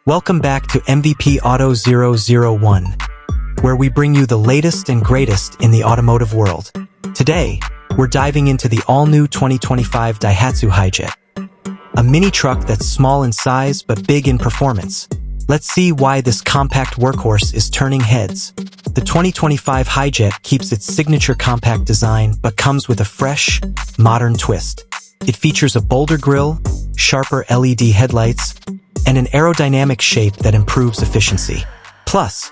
Welcome back to MVP Auto 001, where we bring you the latest and greatest in the automotive world. Today, we're diving into the all-new 2025 Daihatsu Hijet, a mini truck that's small in size but big in performance. Let's see why this compact workhorse is turning heads. The 2025 Hijet keeps its signature compact design but comes with a fresh, modern twist. It features a bolder grille, sharper LED headlights, and an aerodynamic shape that improves efficiency. Plus,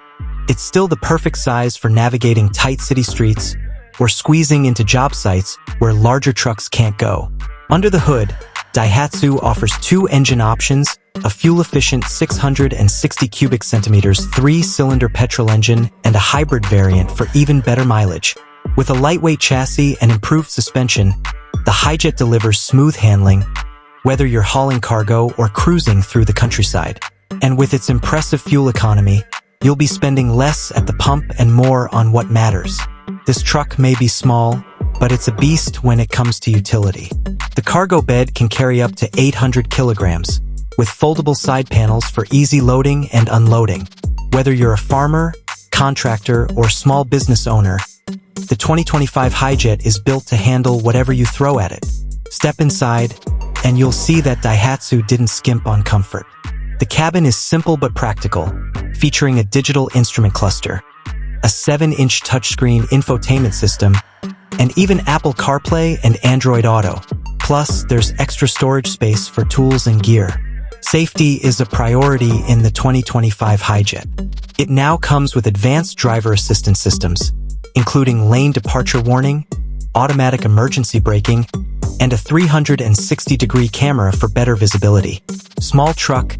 it's still the perfect size for navigating tight city streets or squeezing into job sites where larger trucks can't go. Under the hood, Daihatsu offers two engine options, a fuel-efficient 660 cubic centimeters 3-cylinder petrol engine and a hybrid variant for even better mileage. With a lightweight chassis and improved suspension, the Hijet delivers smooth handling, whether you're hauling cargo or cruising through the countryside. And with its impressive fuel economy, you'll be spending less at the pump and more on what matters. This truck may be small, but it's a beast when it comes to utility. The cargo bed can carry up to 800 kilograms, with foldable side panels for easy loading and unloading. Whether you're a farmer, contractor, or small business owner, the 2025 Hijet is built to handle whatever you throw at it. Step inside, and you'll see that Daihatsu didn't skimp on comfort. The cabin is simple but practical, featuring a digital instrument cluster, a 7-inch touchscreen infotainment system, and even Apple CarPlay and Android Auto. Plus, there's extra storage space for tools and gear. Safety is a priority in the 2025 Hijet. It now comes with advanced driver assistance systems, including lane departure warning, automatic emergency braking, and a 360-degree camera for better visibility. Small truck,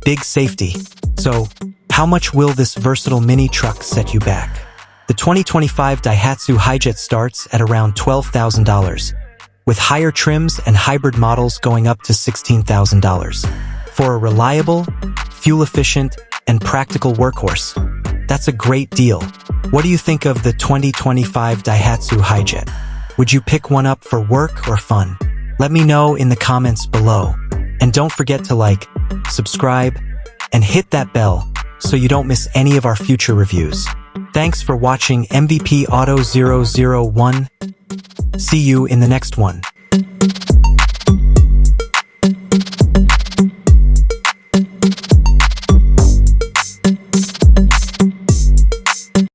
big safety. So, how much will this versatile mini truck set you back? The 2025 Daihatsu Hijet starts at around $12,000, with higher trims and hybrid models going up to $16,000. For a reliable, fuel-efficient, and practical workhorse, that's a great deal. What do you think of the 2025 Daihatsu Hijet? Would you pick one up for work or fun? Let me know in the comments below. And don't forget to like, subscribe, and hit that bell so you don't miss any of our future reviews. Thanks for watching MVP Auto 001. See you in the next one.